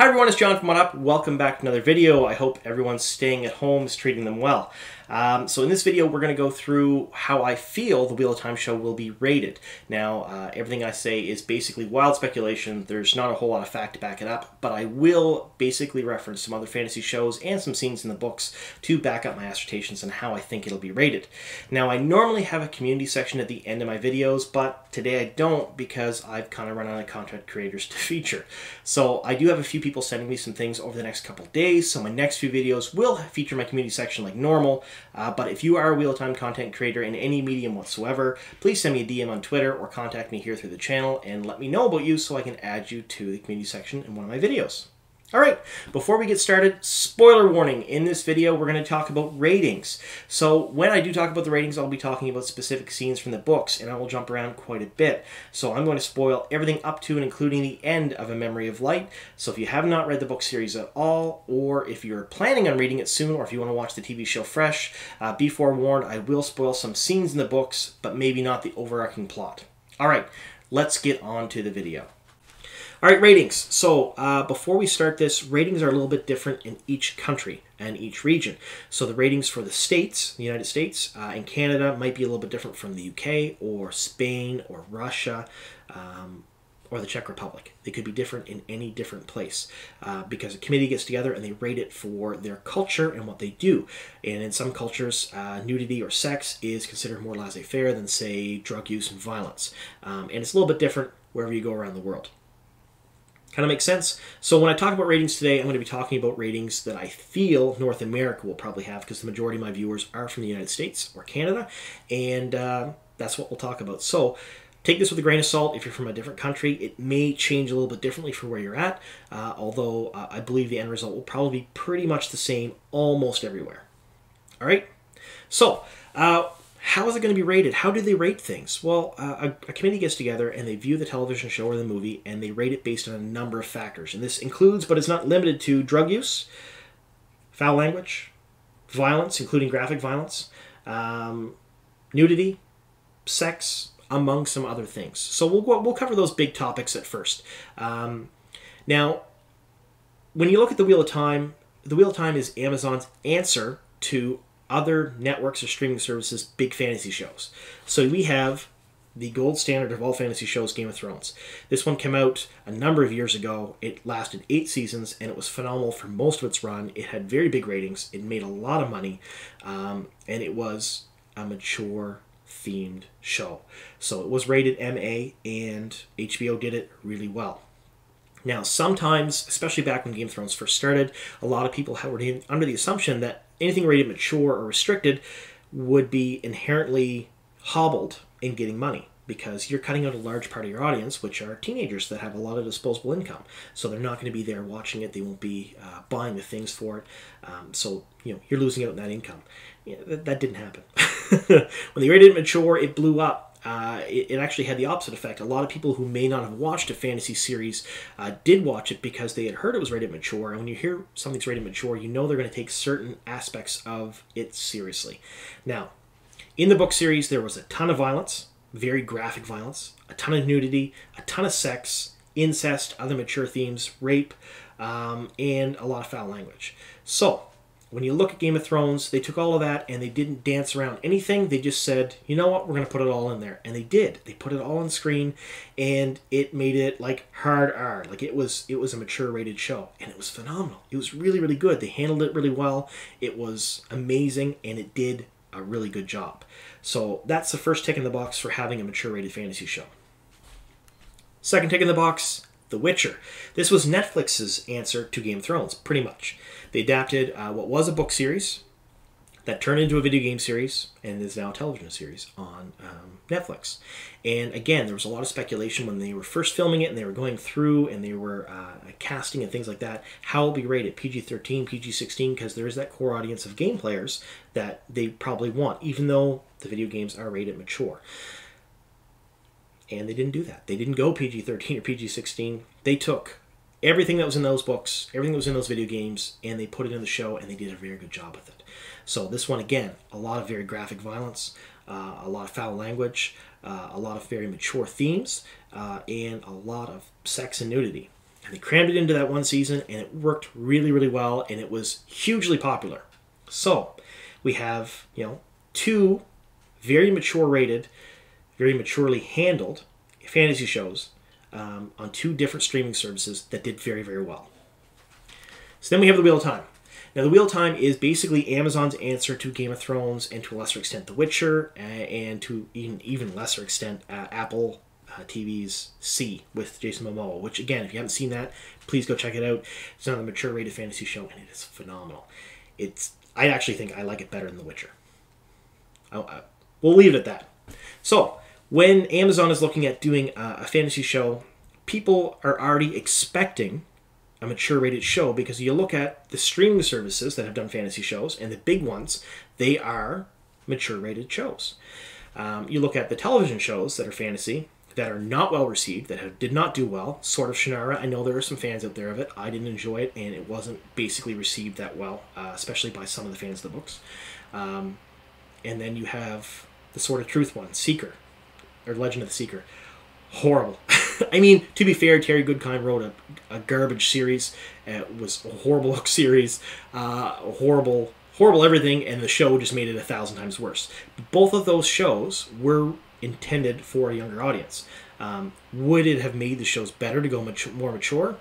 Hi everyone, it's John from What Up. Welcome back to another video. I hope everyone's staying at home is treating them well. So in this video, we're going to go through how I feel the Wheel of Time show will be rated. Now, everything I say is basically wild speculation. There's not a whole lot of fact to back it up, but I will basically reference some other fantasy shows and some scenes in the books to back up my assertions on how I think it'll be rated. Now, I normally have a community section at the end of my videos, but today I don't because I've kind of run out of content creators to feature. So I do have a few people sending me some things over the next couple of days, so my next few videos will feature my community section like normal. But if you are a Wheel of Time content creator in any medium whatsoever, please send me a DM on Twitter or contact me here through the channel and let me know about you so I can add you to the community section in one of my videos. Alright, before we get started, spoiler warning, in this video we're going to talk about ratings. So when I do talk about the ratings, I'll be talking about specific scenes from the books, and I will jump around quite a bit. So I'm going to spoil everything up to and including the end of A Memory of Light. So if you have not read the book series at all, or if you're planning on reading it soon, or if you want to watch the TV show fresh, be forewarned, I will spoil some scenes in the books, but maybe not the overarching plot. Alright, let's get on to the video. Alright, ratings. So before we start this, ratings are a little bit different in each country and each region. So the ratings for the States, the United States, and Canada might be a little bit different from the UK or Spain or Russia or the Czech Republic. They could be different in any different place because a committee gets together and they rate it for their culture and what they do. And in some cultures, nudity or sex is considered more laissez-faire than, say, drug use and violence. And it's a little bit different wherever you go around the world. Kind of makes sense? So when I talk about ratings today, I'm going to be talking about ratings that I feel North America will probably have because the majority of my viewers are from the United States or Canada, and that's what we'll talk about. So take this with a grain of salt. If you're from a different country, it may change a little bit differently from where you're at, although I believe the end result will probably be pretty much the same almost everywhere. All right? So how is it going to be rated? How do they rate things? Well, a committee gets together and they view the television show or the movie and they rate it based on a number of factors. And this includes, but is not limited to, drug use, foul language, violence, including graphic violence, nudity, sex, among some other things. So we'll cover those big topics at first. Now, when you look at the Wheel of Time is Amazon's answer to other networks or streaming services' big fantasy shows. So we have the gold standard of all fantasy shows, Game of Thrones. This one came out a number of years ago. It lasted 8 seasons, and it was phenomenal for most of its run. It had very big ratings. It made a lot of money, and it was a mature-themed show. So it was rated MA, and HBO did it really well. Now, sometimes, especially back when Game of Thrones first started, a lot of people were under the assumption that anything rated mature or restricted would be inherently hobbled in getting money because you're cutting out a large part of your audience, which are teenagers that have a lot of disposable income. So they're not going to be there watching it. They won't be buying the things for it. So you're losing out on that income. That didn't happen. When they rated it mature, it blew up. It actually had the opposite effect. A lot of people who may not have watched a fantasy series did watch it because they had heard it was rated mature. And when you hear something's rated mature, you know they're going to take certain aspects of it seriously. Now, in the book series, there was a ton of violence, very graphic violence, a ton of nudity, a ton of sex, incest, other mature themes, rape, and a lot of foul language. So when you look at Game of Thrones, they took all of that and they didn't dance around anything. They just said, you know what, we're going to put it all in there. And they did. They put it all on screen, and it made it like hard R. Like it was a mature rated show, and it was phenomenal. It was really, really good. They handled it really well. It was amazing, and it did a really good job. So that's the first tick in the box for having a mature rated fantasy show. Second tick in the box, The Witcher. This was Netflix's answer to Game of Thrones, pretty much. They adapted what was a book series that turned into a video game series and is now a television series on Netflix. And again, there was a lot of speculation when they were first filming it and they were going through and they were casting and things like that. How it will be rated, PG-13, PG-16, because there is that core audience of game players that they probably want, even though the video games are rated mature. And they didn't do that. They didn't go PG-13 or PG-16. They took everything that was in those books, everything that was in those video games, and they put it in the show, and they did a very good job with it. So this one, again, a lot of very graphic violence, a lot of foul language, a lot of very mature themes, and a lot of sex and nudity. And they crammed it into that one season, and it worked really, really well, and it was hugely popular. So we have, two very mature rated, very maturely handled fantasy shows on two different streaming services that did very, very well. So then we have the Wheel of Time. Now, the Wheel of Time is basically Amazon's answer to Game of Thrones and to a lesser extent The Witcher, and to even lesser extent Apple TV's C with Jason Momoa, which again, if you haven't seen that, please go check it out. It's another mature rated fantasy show, and it is phenomenal. I actually think I like it better than The Witcher. We'll leave it at that. So, when Amazon is looking at doing a fantasy show, people are already expecting a mature rated show, because you look at the streaming services that have done fantasy shows, and the big ones, they are mature rated shows. You look at the television shows that are fantasy, that are not well received, that did not do well. Sword of Shannara, I know there are some fans out there of it. I didn't enjoy it, and it wasn't basically received that well, especially by some of the fans of the books. And then you have the Sword of Truth one, Seeker, or Legend of the Seeker. Horrible. I mean, to be fair, Terry Goodkind wrote a garbage series. It was a horrible series, horrible everything, and the show just made it 1,000 times worse. Both of those shows were intended for a younger audience. Would it have made the shows better to go more mature?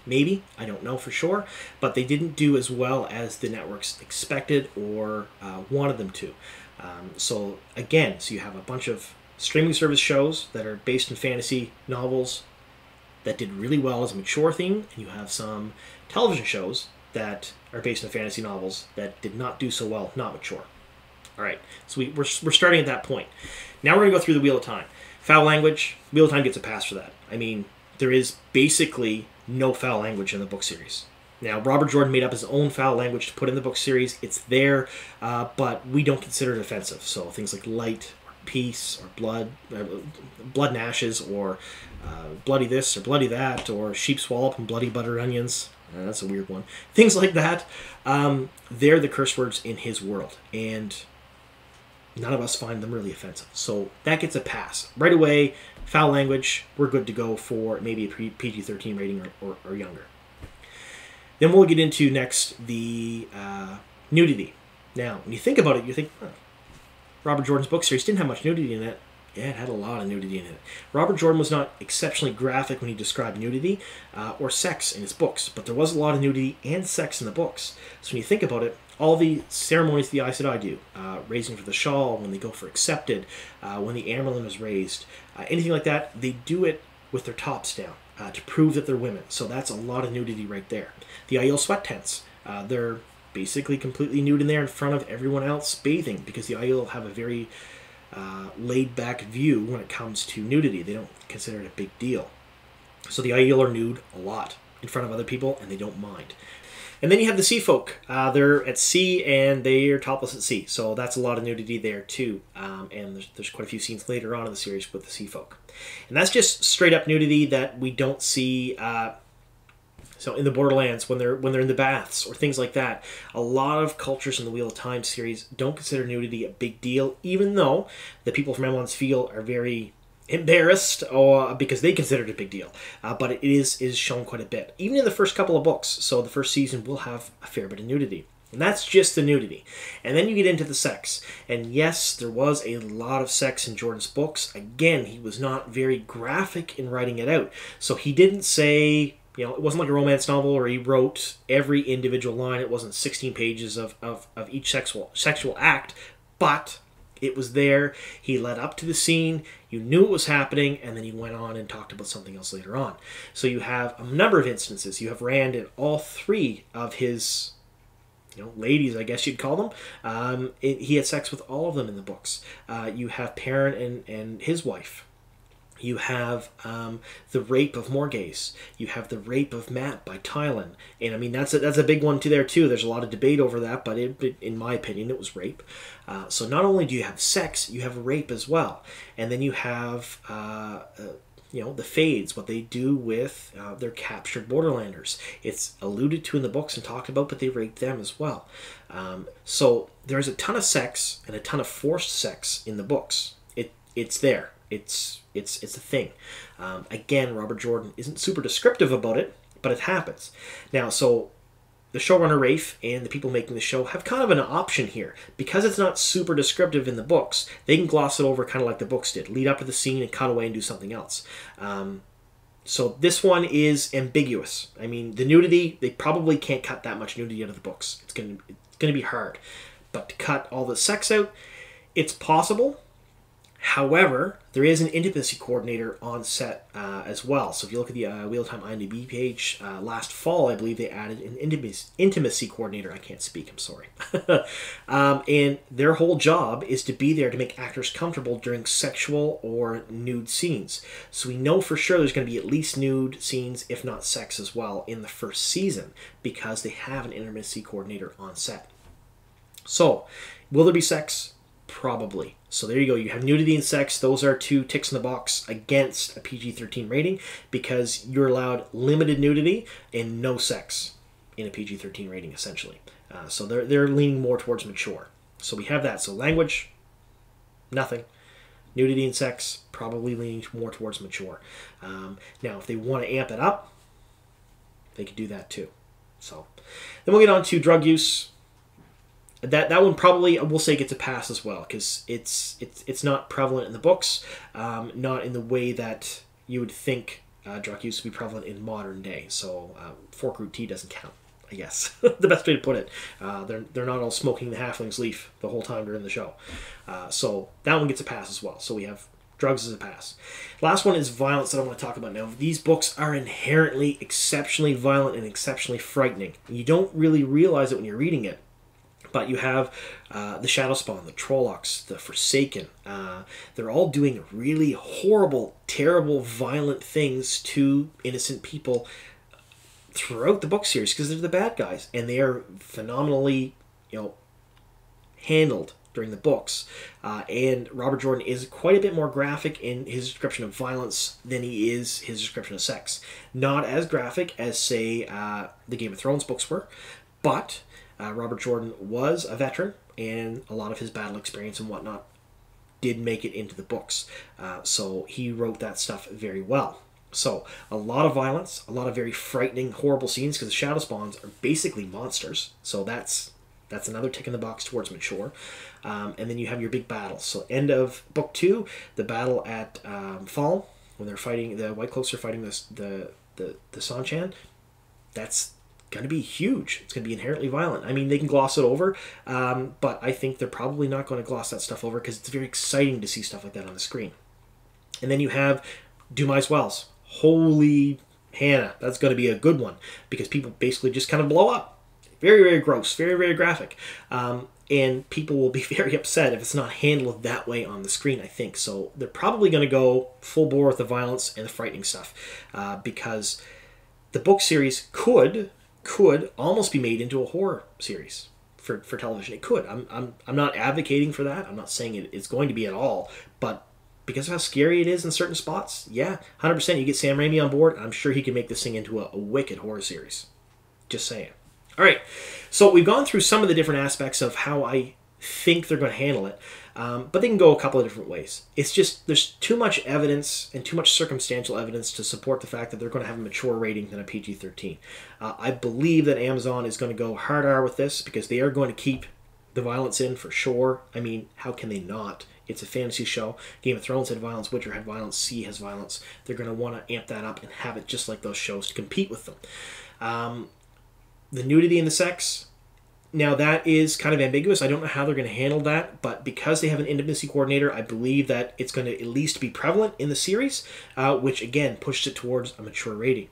Maybe. I don't know for sure. But they didn't do as well as the networks expected or wanted them to. So again, you have a bunch of streaming service shows that are based in fantasy novels that did really well as a mature theme, and you have some television shows that are based on fantasy novels that did not do so well, not mature. All right, so we're starting at that point. Now we're going to go through the Wheel of Time. Foul language, Wheel of Time gets a pass for that. I mean, there is basically no foul language in the book series. Now, Robert Jordan made up his own foul language to put in the book series. It's there, but we don't consider it offensive. So things like light, or peace, or blood and ashes, or bloody this or bloody that, or sheep swallow up and bloody butter onions. That's a weird one. Things like that. They're the curse words in his world, and none of us find them really offensive. So that gets a pass. Right away, foul language, we're good to go for maybe a PG-13 rating or younger. Then we'll get into next the nudity. Now, when you think about it, you think, Robert Jordan's book series didn't have much nudity in it. Yeah, it had a lot of nudity in it. Robert Jordan was not exceptionally graphic when he described nudity or sex in his books, but there was a lot of nudity and sex in the books. So when you think about it, all the ceremonies the Aes Sedai do, raising for the shawl, when they go for accepted, when the Amerlin is raised, anything like that, they do it with their tops down to prove that they're women. So that's a lot of nudity right there. The Aiel sweat tents, they're basically completely nude in there in front of everyone else bathing, because the Aiel have a very laid-back view when it comes to nudity. They don't consider it a big deal. So the Aiel are nude a lot in front of other people, and they don't mind. And then you have the sea folk. They're at sea, and they are topless at sea. So that's a lot of nudity there, too. And there's quite a few scenes later on in the series with the sea folk. And that's just straight-up nudity that we don't see... So in the Borderlands, when they're in the baths or things like that, a lot of cultures in the Wheel of Time series don't consider nudity a big deal, even though the people from Amelon's Field are very embarrassed because they consider it a big deal. But it is shown quite a bit, even in the first couple of books. So the first season will have a fair bit of nudity. And that's just the nudity. And then you get into the sex. And yes, there was a lot of sex in Jordan's books. Again, he was not very graphic in writing it out. So he didn't say... it wasn't like a romance novel where he wrote every individual line. It wasn't 16 pages of each sexual act, but it was there. He led up to the scene. You knew it was happening, and then he went on and talked about something else later on. So you have a number of instances. You have Rand in all three of his... ladies, I guess you'd call them. He had sex with all of them in the books. You have Perrin and his wife. You have the rape of Morghese. You have the rape of Mat by Tylan. And I mean, that's a big one there too. There's a lot of debate over that, but in my opinion, it was rape. So not only do you have sex, you have rape as well. And then you have... the Fades, what they do with their captured Borderlanders. It's alluded to in the books and talked about, but they rape them as well. So there's a ton of sex and a ton of forced sex in the books. It's there. It's a thing. Again, Robert Jordan isn't super descriptive about it, but it happens. Now, so the showrunner Rafe and the people making the show have kind of an option here. Because it's not super descriptive in the books, they can gloss it over kind of like the books did. Lead up to the scene and cut away and do something else. So this one is ambiguous. I mean, the nudity, they probably can't cut that much nudity out of the books. It's going to be hard. But to cut all the sex out, it's possible. However, there is an intimacy coordinator on set as well. So if you look at the Wheel of Time IMDb page, last fall, I believe they added an intimacy coordinator. I can't speak, I'm sorry. And their whole job is to be there to make actors comfortable during sexual or nude scenes. So we know for sure there's going to be at least nude scenes, if not sex as well, in the first season because they have an intimacy coordinator on set. So, will there be sex? Probably. So there you go. You have nudity and sex. Those are two ticks in the box against a PG-13 rating because you're allowed limited nudity and no sex in a PG-13 rating, essentially. So they're leaning more towards mature. So we have that. So language, nothing. Nudity and sex, probably leaning more towards mature. Now, if they want to amp it up, they could do that too. So then we'll get on to drug use. That one probably, I will say, gets a pass as well because it's not prevalent in the books, not in the way that you would think drug use would be prevalent in modern day. So fork root tea doesn't count, I guess. The best way to put it. They're not all smoking the halfling's leaf the whole time during the show. So that one gets a pass as well. So we have drugs as a pass. Last one is violence that I want to talk about now. These books are inherently exceptionally violent and exceptionally frightening. You don't really realize it when you're reading it. But you have the Shadowspawn, the Trollocs, the Forsaken. They're all doing really horrible, terrible, violent things to innocent people throughout the book series because they're the bad guys. And they are phenomenally, handled during the books. And Robert Jordan is quite a bit more graphic in his description of violence than he is his description of sex. Not as graphic as, say, the Game of Thrones books were, but Robert Jordan was a veteran, and a lot of his battle experience and whatnot did make it into the books. So he wrote that stuff very well. So a lot of violence, a lot of very frightening, horrible scenes, because the Shadowspawns are basically monsters. So that's another tick in the box towards mature. And then you have your big battles. So end of book 2, the battle at Fall, when they're fighting, the White Cloaks are fighting the Sanchan. That's going to be huge. It's going to be inherently violent. I mean, they can gloss it over, but I think they're probably not going to gloss that stuff over because it's very exciting to see stuff like that on the screen. And then you have Dumai's Wells. Holy Hannah, that's going to be a good one because people basically just kind of blow up. Very, very gross. Very, very graphic. And people will be very upset if it's not handled that way on the screen, I think. So they're probably going to go full bore with the violence and the frightening stuff because the book series could almost be made into a horror series for television. It could. I'm not advocating for that. I'm not saying it's going to be at all, but because of how scary it is in certain spots, yeah, 100%. You get Sam Raimi on board, I'm sure he can make this thing into a wicked horror series. Just saying. All right, so we've gone through some of the different aspects of how I think they're going to handle it, but they can go a couple of different ways. It's just there's too much evidence and too much circumstantial evidence to support the fact that they're going to have a mature rating than a PG-13. I believe that Amazon is going to go hard R with this because they are going to keep the violence in for sure. I mean, how can they not? It's a fantasy show. Game of Thrones had violence, Witcher had violence, C has violence. They're going to want to amp that up and have it just like those shows to compete with them. The nudity and the sex, now that is kind of ambiguous. I don't know how they're going to handle that, but because they have an intimacy coordinator, I believe that it's going to at least be prevalent in the series, which again pushes it towards a mature rating.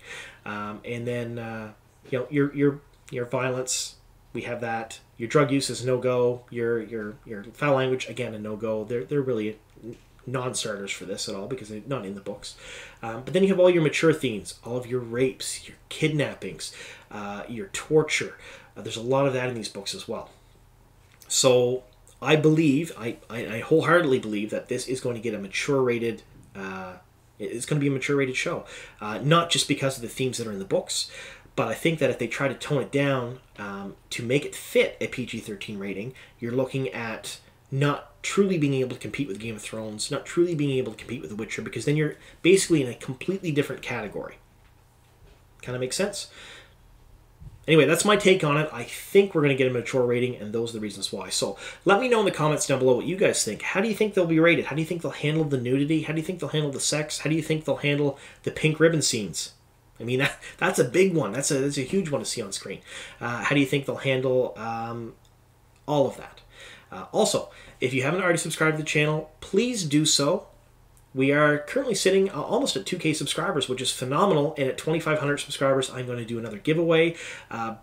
And then your violence, we have that. Your drug use is no go. Your foul language, again, a no go. They're really non-starters for this at all because they're not in the books. But then you have all your mature themes, all of your rapes, your kidnappings, your torture. There's a lot of that in these books as well. So I believe, I wholeheartedly believe that this is going to get a mature rated, it's going to be a mature rated show. Not just because of the themes that are in the books, but I think that if they try to tone it down to make it fit a PG-13 rating, you're looking at not truly being able to compete with Game of Thrones, not truly being able to compete with The Witcher, because then you're basically in a completely different category. Kind of makes sense? Anyway, that's my take on it. I think we're going to get a mature rating, and those are the reasons why. So let me know in the comments down below what you guys think. How do you think they'll be rated? How do you think they'll handle the nudity? How do you think they'll handle the sex? How do you think they'll handle the pink ribbon scenes? I mean, that's a big one. That's a huge one to see on screen. How do you think they'll handle all of that? Also, if you haven't already subscribed to the channel, please do so. We are currently sitting almost at 2K subscribers, which is phenomenal. And at 2,500 subscribers, I'm going to do another giveaway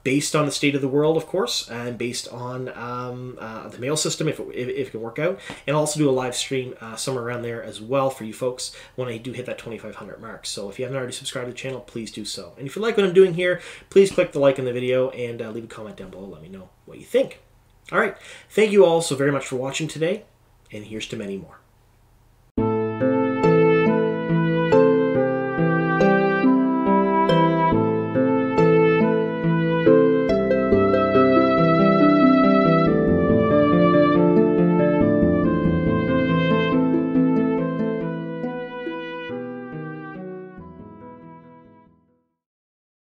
based on the state of the world, of course, and based on the mail system, if it can work out. And I'll also do a live stream somewhere around there as well for you folks when I do hit that 2,500 mark. So if you haven't already subscribed to the channel, please do so. And if you like what I'm doing here, please click the like in the video and leave a comment down below. Let me know what you think. All right. Thank you all so very much for watching today, and here's to many more.